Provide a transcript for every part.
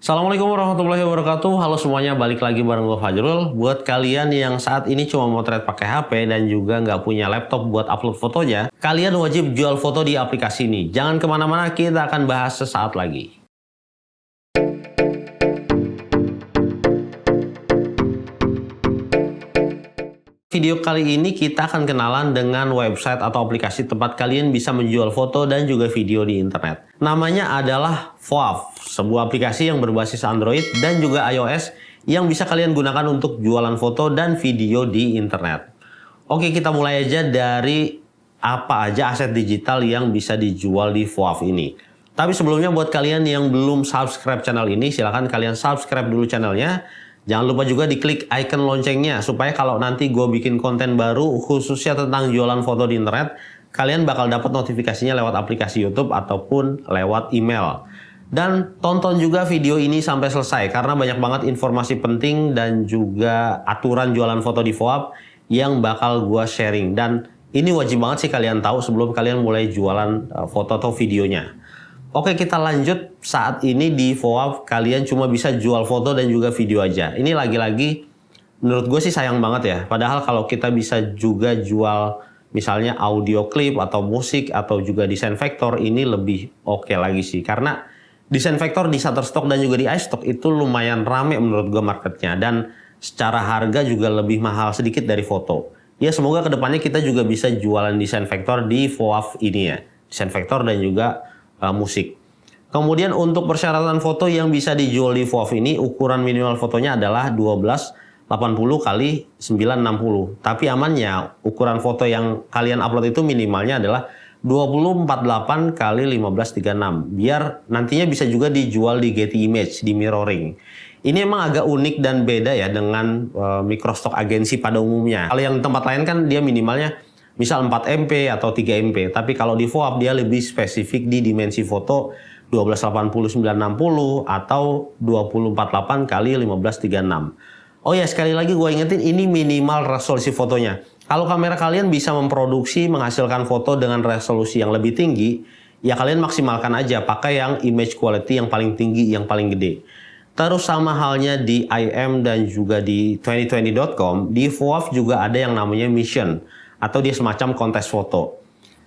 Assalamualaikum warahmatullahi wabarakatuh. Halo semuanya, balik lagi bareng gue Fajrul. Buat kalian yang saat ini cuma motret pakai HP dan juga nggak punya laptop buat upload fotonya, kalian wajib jual foto di aplikasi ini. Jangan kemana-mana, kita akan bahas sesaat lagi. Video kali ini kita akan kenalan dengan website atau aplikasi tempat kalian bisa menjual foto dan juga video di internet. Namanya adalah Voav, sebuah aplikasi yang berbasis Android dan juga iOS yang bisa kalian gunakan untuk jualan foto dan video di internet. Oke, kita mulai aja dari apa aja aset digital yang bisa dijual di Voav ini. Tapi sebelumnya buat kalian yang belum subscribe channel ini, silahkan kalian subscribe dulu channelnya. Jangan lupa juga diklik icon loncengnya supaya kalau nanti gue bikin konten baru khususnya tentang jualan foto di internet, kalian bakal dapat notifikasinya lewat aplikasi YouTube ataupun lewat email. Dan tonton juga video ini sampai selesai karena banyak banget informasi penting dan juga aturan jualan foto di Voav yang bakal gue sharing. Dan ini wajib banget sih kalian tahu sebelum kalian mulai jualan foto atau videonya. Oke, kita lanjut. Saat ini di Voav kalian cuma bisa jual foto dan juga video aja. Ini lagi-lagi menurut gue sih sayang banget ya. Padahal kalau kita bisa juga jual misalnya audio klip atau musik atau juga desain vektor, ini lebih oke lagi sih. Karena desain vektor di Shutterstock dan juga di iStock itu lumayan rame menurut gue marketnya. Dan secara harga juga lebih mahal sedikit dari foto. Ya semoga kedepannya kita juga bisa jualan desain vektor di Voav ini ya. Desain vektor dan juga musik. Kemudian untuk persyaratan foto yang bisa dijual di Voav ini, ukuran minimal fotonya adalah 1280 x 960. Tapi amannya ukuran foto yang kalian upload itu minimalnya adalah 2048 x 1536. Biar nantinya bisa juga dijual di Getty Image, di mirroring. Ini emang agak unik dan beda ya dengan microstock agensi pada umumnya. Kalau yang tempat lain kan dia minimalnya misal 4 MP atau 3 MP, tapi kalau di Voav dia lebih spesifik di dimensi foto 1280-960 atau 2048 x 1536. Oh ya, sekali lagi gue ingetin ini minimal resolusi fotonya. Kalau kamera kalian bisa memproduksi menghasilkan foto dengan resolusi yang lebih tinggi, ya kalian maksimalkan aja pakai yang image quality yang paling tinggi, yang paling gede. Terus sama halnya di IM dan juga di 2020.com, di Voav juga ada yang namanya mission atau dia semacam kontes foto.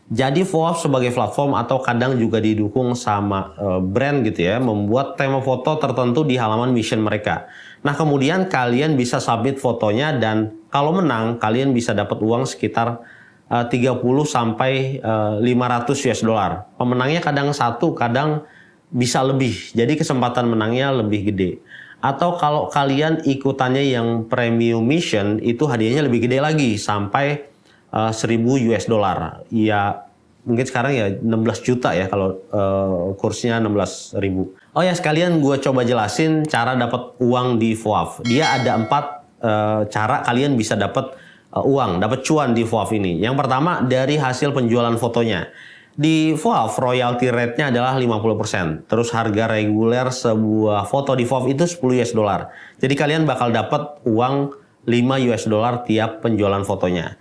Jadi Voav sebagai platform atau kadang juga didukung sama brand gitu ya, membuat tema foto tertentu di halaman mission mereka. Nah kemudian kalian bisa submit fotonya dan kalau menang kalian bisa dapat uang sekitar 30 sampai 500 US dollar. Pemenangnya kadang satu, kadang bisa lebih. Jadi kesempatan menangnya lebih gede. Atau kalau kalian ikutannya yang premium mission itu hadiahnya lebih gede lagi sampai 1000 US dollar. Ya mungkin sekarang ya 16 juta ya kalau kursnya 16.000. Oh ya, sekalian gue coba jelasin cara dapat uang di Voav. Dia ada 4 cara kalian bisa dapat uang, dapat cuan di Voav ini. Yang pertama dari hasil penjualan fotonya. Di Voav royalty rate-nya adalah 50%. Terus harga reguler sebuah foto di Voav itu 10 US dollar. Jadi kalian bakal dapat uang 5 US dollar tiap penjualan fotonya.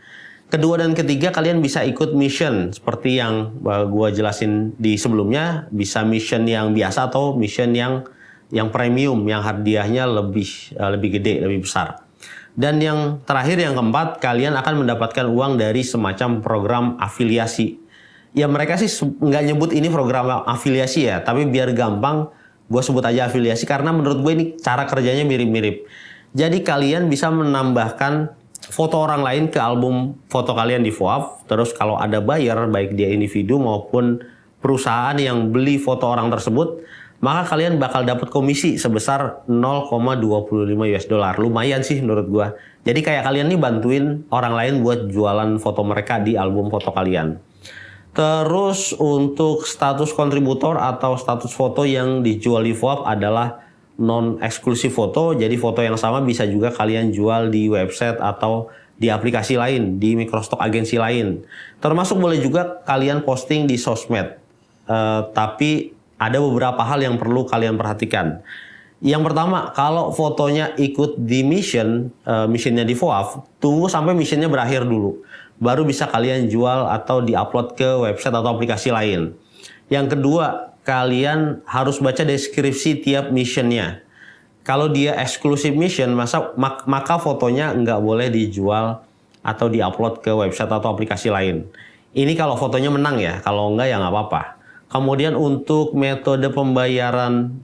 Kedua dan ketiga kalian bisa ikut mission seperti yang gue jelasin di sebelumnya, bisa mission yang biasa atau mission yang premium yang hadiahnya lebih gede, lebih besar. Dan yang terakhir yang keempat, kalian akan mendapatkan uang dari semacam program afiliasi. Ya mereka sih nggak nyebut ini program afiliasi ya, tapi biar gampang gue sebut aja afiliasi karena menurut gue ini cara kerjanya mirip-mirip. Jadi kalian bisa menambahkan foto orang lain ke album foto kalian di Voav. Terus kalau ada buyer, baik dia individu maupun perusahaan yang beli foto orang tersebut, maka kalian bakal dapat komisi sebesar 0,25 US dollar. Lumayan sih menurut gua. Jadi kayak kalian nih bantuin orang lain buat jualan foto mereka di album foto kalian. Terus untuk status kontributor atau status foto yang dijual di Voav adalah non-eksklusif foto, jadi foto yang sama bisa juga kalian jual di website atau di aplikasi lain, di microstock agensi lain. Termasuk boleh juga kalian posting di sosmed. Tapi ada beberapa hal yang perlu kalian perhatikan. Yang pertama, kalau fotonya ikut di missionnya di Voav, tunggu sampai missionnya berakhir dulu. Baru bisa kalian jual atau di-upload ke website atau aplikasi lain. Yang kedua, kalian harus baca deskripsi tiap missionnya. Kalau dia eksklusif mission, maka fotonya nggak boleh dijual atau diupload ke website atau aplikasi lain. Ini kalau fotonya menang ya, kalau enggak ya nggak apa-apa. Kemudian untuk metode pembayaran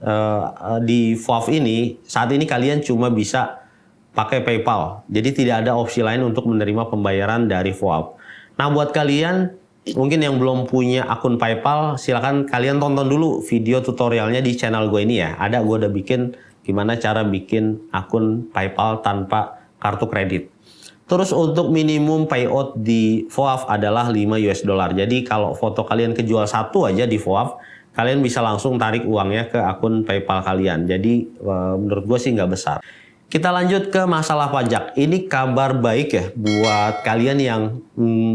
di FOAF ini, saat ini kalian cuma bisa pakai PayPal. Jadi tidak ada opsi lain untuk menerima pembayaran dari FOAF. Nah buat kalian mungkin yang belum punya akun PayPal, silakan kalian tonton dulu video tutorialnya di channel gue ini ya. Ada, gue udah bikin gimana cara bikin akun PayPal tanpa kartu kredit. Terus untuk minimum payout di FOAF adalah 5 US dollar. Jadi kalau foto kalian kejual satu aja di FOAF, kalian bisa langsung tarik uangnya ke akun PayPal kalian. Jadi menurut gue sih nggak besar. Kita lanjut ke masalah pajak. Ini kabar baik ya buat kalian yang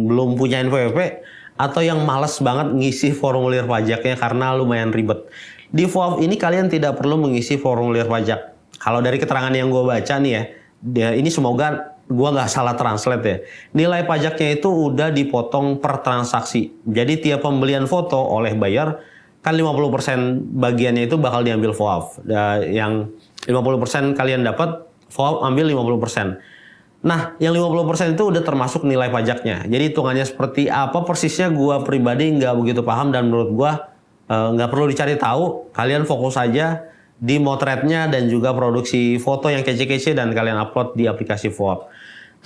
belum punya NPWP atau yang males banget ngisi formulir pajaknya karena lumayan ribet. Di FOAF ini kalian tidak perlu mengisi formulir pajak. Kalau dari keterangan yang gue baca nih ya, ini semoga gue nggak salah translate ya. Nilai pajaknya itu udah dipotong per transaksi. Jadi tiap pembelian foto oleh buyer, kan 50% bagiannya itu bakal diambil FOAF. Yang 50% kalian dapat, FOAF ambil 50%. Nah, yang 50% itu udah termasuk nilai pajaknya. Jadi hitungannya seperti apa persisnya gue pribadi nggak begitu paham dan menurut gue nggak perlu dicari tahu. Kalian fokus aja di motretnya dan juga produksi foto yang kece-kece dan kalian upload di aplikasi FOAF.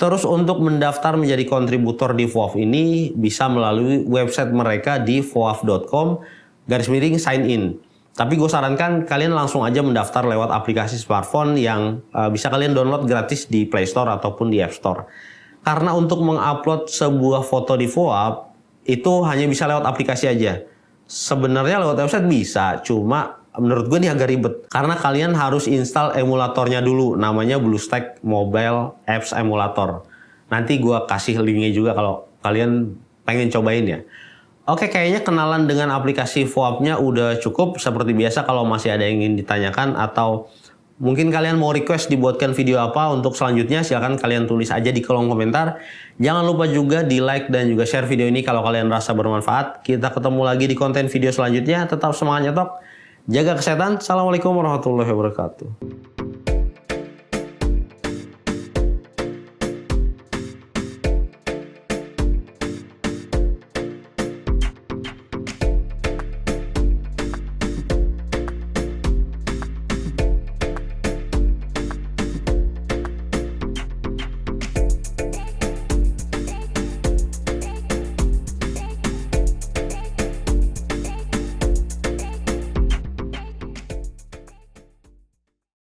Terus untuk mendaftar menjadi kontributor di FOAF ini bisa melalui website mereka di foaf.com/sign in. Tapi gue sarankan kalian langsung aja mendaftar lewat aplikasi smartphone yang bisa kalian download gratis di Play Store ataupun di App Store. Karena untuk mengupload sebuah foto di FOAF itu hanya bisa lewat aplikasi aja. Sebenarnya lewat website bisa, cuma menurut gue ini agak ribet. Karena kalian harus install emulatornya dulu, namanya BlueStack Mobile Apps Emulator. Nanti gue kasih linknya juga kalau kalian pengen cobain ya. Oke, kayaknya kenalan dengan aplikasi FOAF-nya udah cukup. Seperti biasa kalau masih ada yang ingin ditanyakan atau mungkin kalian mau request dibuatkan video apa untuk selanjutnya, silahkan kalian tulis aja di kolom komentar. Jangan lupa juga di like dan juga share video ini kalau kalian rasa bermanfaat. Kita ketemu lagi di konten video selanjutnya. Tetap semangat nyetok, jaga kesehatan. Assalamualaikum warahmatullahi wabarakatuh.